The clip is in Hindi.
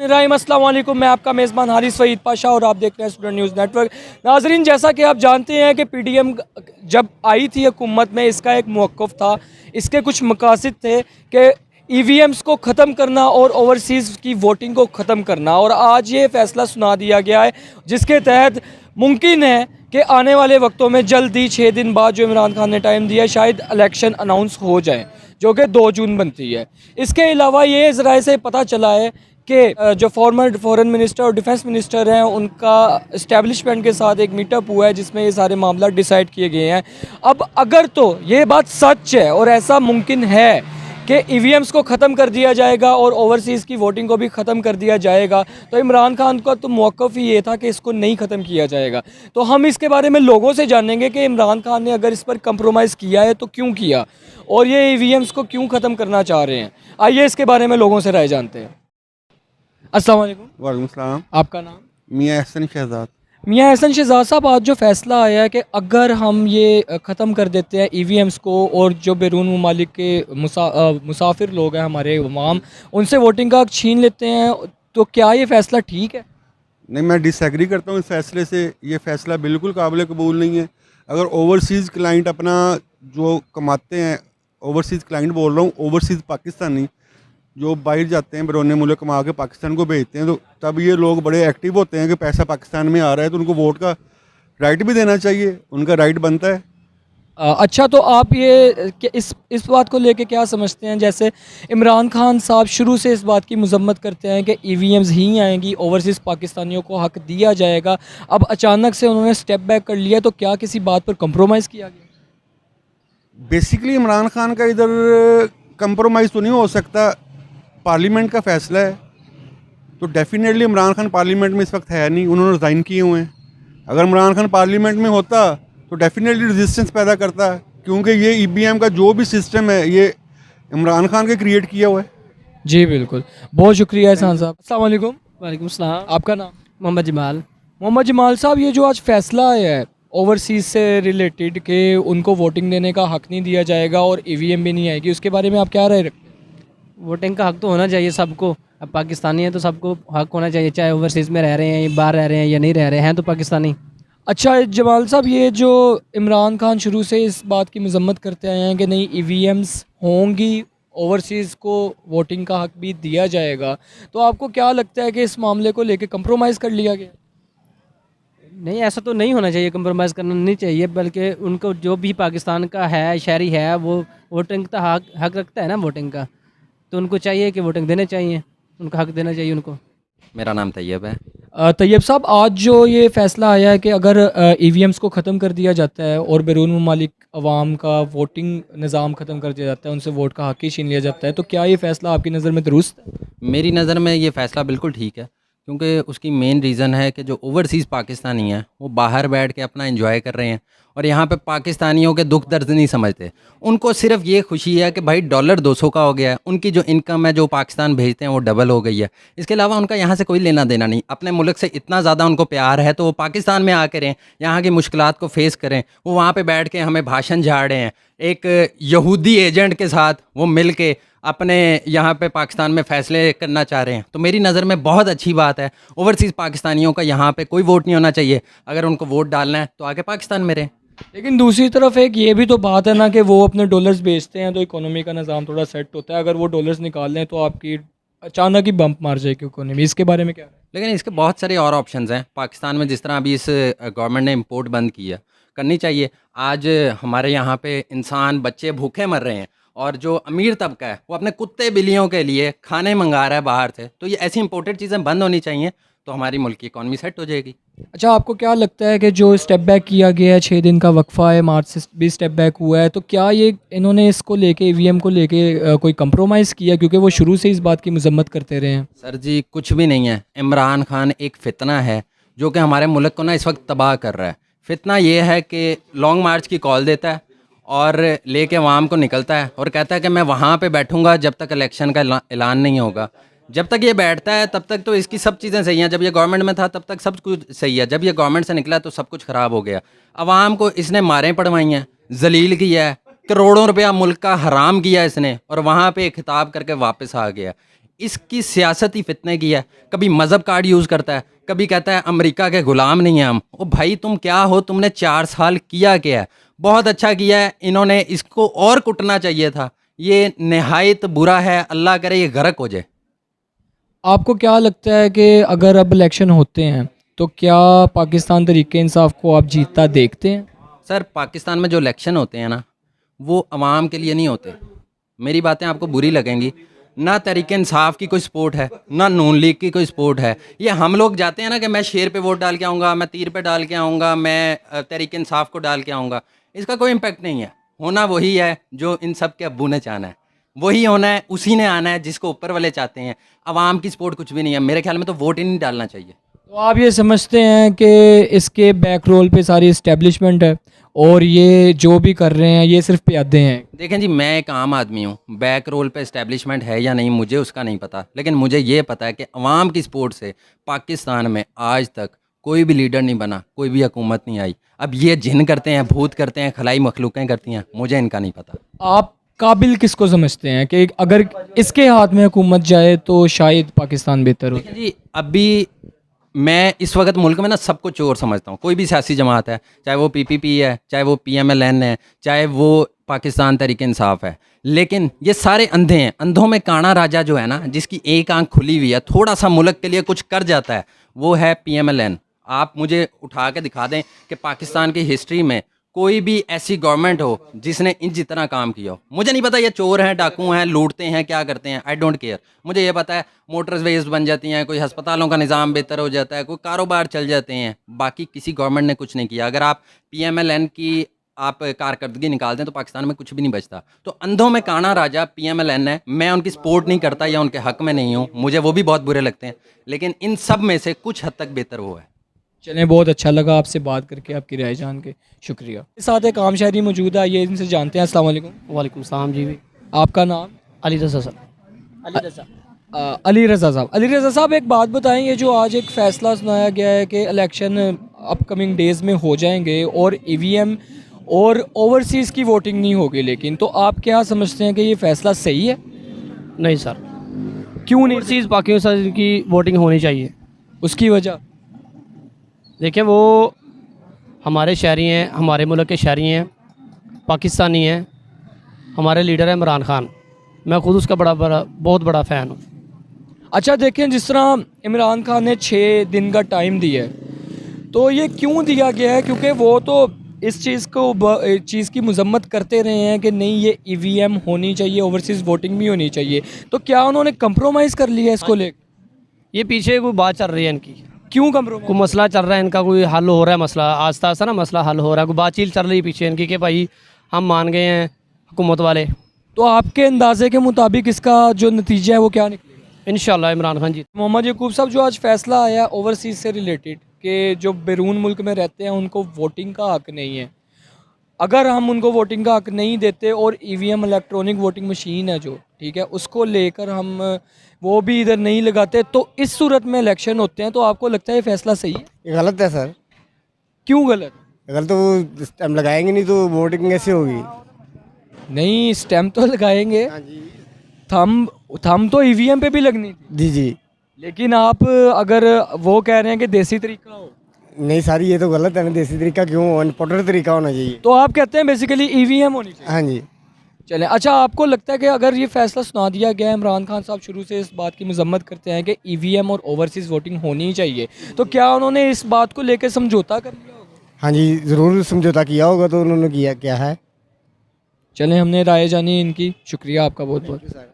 राइम अस्सलाम वालेकुम, मैं आपका मेज़बान हारिस वहीद पाशा और आप देख रहे हैं स्टूडेंट न्यूज़ नेटवर्क। नाजरीन, जैसा कि आप जानते हैं कि पीडीएम जब आई थी हुकूमत में, इसका एक मौक़िफ़ था, इसके कुछ मकासद थे कि ईवीएम्स को ख़त्म करना और ओवरसीज़ की वोटिंग को ख़त्म करना। और आज ये फ़ैसला सुना दिया गया है जिसके तहत मुमकिन है कि आने वाले वक्तों में जल्द ही 6 दिन बाद जो इमरान खान ने टाइम दिया, शायद इलेक्शन अनाउंस हो जाए, जो कि 2 जून बनती है। इसके अलावा ये ज़राए से पता चला है कि जो फॉर्मर फॉरेन मिनिस्टर और डिफेंस मिनिस्टर हैं, उनका इस्टेब्लिशमेंट के साथ एक मीटअप हुआ है जिसमें ये सारे मामला डिसाइड किए गए हैं। अब अगर तो ये बात सच है और ऐसा मुमकिन है कि ईवीएम्स को ख़त्म कर दिया जाएगा और ओवरसीज़ की वोटिंग को भी ख़त्म कर दिया जाएगा, तो इमरान खान का तो मौक़िफ़ ही ये था कि इसको नहीं ख़त्म किया जाएगा। तो हम इसके बारे में लोगों से जानेंगे कि इमरान खान ने अगर इस पर कंप्रोमाइज़ किया है तो क्यों किया, और ये ईवीएम्स को क्यों ख़त्म करना चाह रहे हैं। आइए इसके बारे में लोगों से राय जानते हैं। अस्सलाम वालेकुम। वालेकुम सलाम। आपका नाम? मियाँ एहसन शहजाद। मियाँ एहसन शहजाद साहब, आज जो फ़ैसला आया है कि अगर हम ये ख़त्म कर देते हैं ईवीएम्स को और जो बैरून ममालिक के मुसाफिर लोग हैं, हमारे अवाम, उनसे वोटिंग का हक़ छीन लेते हैं, तो क्या ये फ़ैसला ठीक है? नहीं, मैं डिसएग्री करता हूँ इस फैसले से। ये फ़ैसला बिल्कुल काबिल कबूल नहीं है। अगर ओवरसीज़ क्लाइंट अपना जो कमाते हैं, ओवरसीज़ क्लाइंट बोल रहा हूँ, ओवरसीज़ पाकिस्तानी जो बाहर जाते हैं, बैरून मुल्क कमा के पाकिस्तान को भेजते हैं, तो तब ये लोग बड़े एक्टिव होते हैं कि पैसा पाकिस्तान में आ रहा है, तो उनको वोट का राइट भी देना चाहिए, उनका राइट बनता है। अच्छा, तो आप ये इस बात को लेके क्या समझते हैं? जैसे इमरान खान साहब शुरू से इस बात की मजम्मत करते हैं कि ईवीएम्स ही आएंगी, ओवरसीज़ पाकिस्तानियों को हक दिया जाएगा, अब अचानक से उन्होंने स्टेप बैक कर लिया, तो क्या किसी बात पर कंप्रोमाइज़ किया गया? बेसिकली इमरान खान का इधर कंप्रोमाइज़ तो नहीं हो सकता, पार्लियामेंट का फ़ैसला है, तो डेफिनेटली इमरान खान पार्लियामेंट में इस वक्त है नहीं, उन्होंने रिज़ाइन किए हुए हैं। अगर इमरान खान पार्लियामेंट में होता तो डेफिनेटली रेजिस्टेंस पैदा करता, क्योंकि ये ईवीएम का जो भी सिस्टम है ये इमरान खान के क्रिएट किया हुआ है। जी बिल्कुल, बहुत शुक्रिया एहसान साहब। अस्सलाम वालेकुम। वालेकुम सलाम। आपका नाम? मोहम्मद जमाल। मोहम्मद जमाल साहब, ये जो आज फैसला आया है ओवरसीज़ से रिलेटेड कि उनको वोटिंग देने का हक़ नहीं दिया जाएगा और ईवीएम भी नहीं आएगी, उसके बारे में आप क्या राय रखते हैं? वोटिंग का हक़ तो होना चाहिए सबको। अब पाकिस्तानी है तो सबको हक़ होना चाहिए, चाहे ओवरसीज़ में रह रहे हैं या बाहर रह रहे हैं या नहीं रह रहे हैं, तो पाकिस्तानी। अच्छा जमाल साहब, ये जो इमरान खान शुरू से इस बात की मजम्मत करते आए हैं कि नहीं ईवीएम्स होंगी, ओवरसीज़ को वोटिंग का हक़ भी दिया जाएगा, तो आपको क्या लगता है कि इस मामले को लेकर कंप्रोमाइज़ कर लिया गया? नहीं, ऐसा तो नहीं होना चाहिए, कंप्रोमाइज़ करना नहीं चाहिए, बल्कि उनको जो भी पाकिस्तान का है, शहरी है, वो वोटिंग का हक़ रखता है ना वोटिंग का, तो उनको चाहिए कि वोटिंग देने चाहिए, उनका हक़ देना चाहिए उनको। मेरा नाम तैयब है। तैयब साहब, आज जो ये फ़ैसला आया है कि अगर ईवीएम्स को ख़त्म कर दिया जाता है और बैरून ममालिक अवाम का वोटिंग निज़ाम ख़त्म कर दिया जाता है, उनसे वोट का हक़ ही छीन लिया जाता है, तो क्या ये फ़ैसला आपकी नज़र में दुरुस्त है? मेरी नज़र में ये फ़ैसला बिल्कुल ठीक है, क्योंकि उसकी मेन रीज़न है कि जो ओवरसीज़ पाकिस्तानी हैं वो बाहर बैठ के अपना एंजॉय कर रहे हैं और यहाँ पे पाकिस्तानियों के दुख दर्द नहीं समझते। उनको सिर्फ ये खुशी है कि भाई डॉलर 200 का हो गया है, उनकी जो इनकम है जो पाकिस्तान भेजते हैं वो डबल हो गई है। इसके अलावा उनका यहाँ से कोई लेना देना नहीं। अपने मुल्क से इतना ज़्यादा उनको प्यार है तो वो पाकिस्तान में आके रहें, यहाँ की मुश्किलात को फेस करें। वो वहाँ पे बैठ के हमें भाषण झाड़ रहे हैं, एक यहूदी एजेंट के साथ वो मिल के अपने यहाँ पे पाकिस्तान में फ़ैसले करना चाह रहे हैं, तो मेरी नज़र में बहुत अच्छी बात है। ओवरसीज़ पाकिस्तानियों का यहाँ पे कोई वोट नहीं होना चाहिए। अगर उनको वोट डालना है तो आके पाकिस्तान में रहें। लेकिन दूसरी तरफ एक ये भी तो बात है ना कि वो अपने डॉलर्स बेचते हैं, तो इकोनॉमी का निज़ाम थोड़ा सेट होता है। अगर वो डॉलर्स निकाल लें तो आपकी अचानक ही बम्प मार जाएगी इकोनॉमी, इसके बारे में क्या है? लेकिन इसके बहुत सारे और ऑप्शंस हैं पाकिस्तान में। जिस तरह अभी इस गवर्नमेंट ने इंपोर्ट बंद किया, करनी चाहिए। आज हमारे यहाँ पे इंसान बच्चे भूखे मर रहे हैं और जो अमीर तबका है वो अपने कुत्ते बिल्लियों के लिए खाने मंगा रहा है बाहर से। तो ये ऐसी इंपोर्टेड चीज़ें बंद होनी चाहिए, तो हमारी मुल्क की इकॉनमी सेट हो जाएगी। अच्छा, आपको क्या लगता है कि जो स्टेप बैक किया गया है, 6 दिन का वक्फा है, मार्च से भी स्टेप बैक हुआ है, तो क्या ये इन्होंने इसको लेके ईवीएम को लेके कोई कंप्रोमाइज़ किया, क्योंकि वो शुरू से इस बात की मजम्मत करते रहे हैं? सर जी, कुछ भी नहीं है। इमरान खान एक फितना है जो कि हमारे मुल्क को ना इस वक्त तबाह कर रहा है। फितना ये है कि लॉन्ग मार्च की कॉल देता है और लेके अवाम को निकलता है और कहता है कि मैं वहाँ पे बैठूँगा जब तक इलेक्शन का ऐलान नहीं होगा। जब तक ये बैठता है तब तक तो इसकी सब चीज़ें सही हैं। जब ये गवर्नमेंट में था तब तक सब कुछ सही है। जब ये गवर्नमेंट से निकला तो सब कुछ ख़राब हो गया। अवाम को इसने मारें पड़वाई हैं, जलील किया है, करोड़ों रुपया मुल्क का हराम किया इसने, और वहाँ पे खिताब करके वापस आ गया। इसकी सियासत ही फितने की है। कभी मज़हब कार्ड यूज़ करता है, कभी कहता है अमेरिका के ग़ुलाम नहीं हैं हम। ओ भाई तुम क्या हो, तुमने 4 साल किया क्या है? बहुत अच्छा किया है, इन्होंने इसको और कुटना चाहिए था। ये नहायत बुरा है, अल्लाह करे ये गर्क हो जाए। आपको क्या लगता है कि अगर अब इलेक्शन होते हैं तो क्या पाकिस्तान तहरीक इंसाफ को आप जीतता देखते हैं? सर पाकिस्तान में जो इलेक्शन होते हैं ना, वो अवाम के लिए नहीं होते। मेरी बातें आपको बुरी लगेंगी, ना तहरीक इंसाफ की कोई सपोर्ट है, ना नून लीग की कोई सपोर्ट है। ये हम लोग जाते हैं ना कि मैं शेर पे वोट डाल के आऊँगा, मैं तीर पे डाल के आऊँगा, मैं तहरीक इंसाफ को डाल के आऊँगा, इसका कोई इम्पेक्ट नहीं है। होना वही है जो इन सब के अब्बू ने चाहना है, वही होना है, उसी ने आना है जिसको ऊपर वाले चाहते हैं। अवाम की सपोर्ट कुछ भी नहीं है। मेरे ख्याल में तो वोट ही नहीं डालना चाहिए। तो आप ये समझते हैं कि इसके बैक रोल पे सारी इस्टेब्लिशमेंट है और ये जो भी कर रहे हैं ये सिर्फ प्यादे हैं? देखें जी, मैं एक आम आदमी हूँ, बैक रोल पे इस्टेब्लिशमेंट है या नहीं मुझे उसका नहीं पता, लेकिन मुझे ये पता है कि अवाम की सपोर्ट से पाकिस्तान में आज तक कोई भी लीडर नहीं बना, कोई भी हुकूमत नहीं आई। अब ये जिन करते हैं, भूत करते हैं, खलाई मखलूकें करती हैं, मुझे इनका नहीं पता। आप काबिल किसको समझते हैं कि अगर इसके हाथ में हुकूमत जाए तो शायद पाकिस्तान बेहतर हो? देखें जी, अभी मैं इस वक्त मुल्क में ना सबको चोर समझता हूँ। कोई भी सियासी जमात है, चाहे वो पीपीपी है, चाहे वो पीएमएलएन है, चाहे वो पाकिस्तान तहरीक इंसाफ है, लेकिन ये सारे अंधे हैं। अंधों में काना राजा जो है ना, जिसकी एक आंख खुली हुई है, थोड़ा सा मुल्क के लिए कुछ कर जाता है, वो है पीएमएलएन। आप मुझे उठा के दिखा दें कि पाकिस्तान की हिस्ट्री में कोई भी ऐसी गवर्नमेंट हो जिसने इन जितना काम किया हो। मुझे नहीं पता ये चोर हैं, डाकू हैं, लूटते हैं, क्या करते हैं, आई डोंट केयर। मुझे ये पता है मोटरवेज बन जाती हैं, कोई अस्पतालों का निज़ाम बेहतर हो जाता है, कोई कारोबार चल जाते हैं। बाकी किसी गवर्नमेंट ने कुछ नहीं किया। अगर आप पीएमएलएन की आप कारकर्दगी निकाल दें तो पाकिस्तान में कुछ भी नहीं बचता। तो अंधों में काना राजा पीएमएलएन है। मैं उनकी सपोर्ट नहीं करता या उनके हक में नहीं हूँ, मुझे वो भी बहुत बुरे लगते हैं, लेकिन इन सब में से कुछ हद तक बेहतर वो है। चलें, बहुत अच्छा लगा आपसे बात करके, आपकी राय जान के शुक्रिया। इस साथ एक आम शहरी मौजूद है, ये इनसे जानते हैं। अस्सलाम वालेकुम। वालेकुम सलाम जी। आपका नाम? अली रज़ा सर। अली रज़ा। अली रज़ा साहब। अली रज़ा साहब, एक बात बताएं, ये जो आज एक फ़ैसला सुनाया गया है कि इलेक्शन अपकमिंग डेज़ में हो जाएंगे और ईवीएम और ओवरसीज़ की वोटिंग नहीं होगी, लेकिन तो आप क्या समझते हैं कि ये फ़ैसला सही है? नहीं सर, क्यों नहीं? ओवरसीज़ पाकिस्तान की वोटिंग होनी चाहिए। उसकी वजह? देखिए, वो हमारे शहरी हैं, हमारे मुल्क के शहरी हैं, पाकिस्तानी हैं। हमारे लीडर है इमरान खान, मैं खुद उसका बहुत बड़ा फ़ैन हूँ। अच्छा, देखें, जिस तरह इमरान खान ने 6 दिन का टाइम दिया है, तो ये क्यों दिया गया है? क्योंकि वो तो इस चीज़ की मजम्मत करते रहे हैं कि नहीं, ये ईवीएम होनी चाहिए, ओवरसीज़ वोटिंग भी होनी चाहिए। तो क्या उन्होंने कंप्रोमाइज़ कर लिया इसको लेकर? ये पीछे कोई बात चल रही है इनकी, क्यों कंप्रोमाइज़? कोई मसला चल रहा है इनका, कोई हल हो रहा है मसला, आस्ता आस्ता ना मसला हल हो रहा है। कोई बातचीत चल रही है पीछे इनकी कि भाई हम मान गए हैं हुकूमत वाले। तो आपके अंदाजे के मुताबिक इसका जो नतीजा है वो क्या निकलेगा? इंशाल्लाह इमरान खान जी। मोहम्मद यकूब साहब, जो आज फैसला आया ओवरसीज़ से रिलेटेड कि जो बैरून मुल्क में रहते हैं उनको वोटिंग का हक नहीं है, अगर हम उनको वोटिंग का हक नहीं देते और ईवीएम इलेक्ट्रॉनिक वोटिंग मशीन है जो, ठीक है, उसको लेकर हम वो भी इधर नहीं लगाते, तो इस सूरत में इलेक्शन होते हैं, तो आपको लगता है ये फैसला सही है? ये गलत है सर। क्यों गलत? अगर तो वो स्टैम्प लगाएंगे नहीं तो वोटिंग कैसे होगी? नहीं, स्टैम्प तो लगाएंगे, हाँ जी। थम तो ईवीएम पे भी लगनी थी, जी जी। लेकिन आप अगर वो कह रहे हैं कि देसी तरीका हो, नहीं सारी ये तो गलत है ना, देसी तरीका क्यों, इम्पोर्टेड तरीका होना चाहिए। तो आप कहते हैं बेसिकली ईवीएम होनी चाहिए। हाँ जी। चलें, अच्छा, आपको लगता है कि अगर ये फैसला सुना दिया गया है, इमरान खान साहब शुरू से इस बात की मजम्मत करते हैं कि ईवीएम और ओवरसीज़ वोटिंग होनी ही चाहिए, तो क्या उन्होंने इस बात को लेकर समझौता कर लिया होगा? हाँ जी, ज़रूर समझौता किया होगा, तो उन्होंने किया क्या है। चलें, हमने राय जानी इनकी, शुक्रिया आपका बहुत बहुत।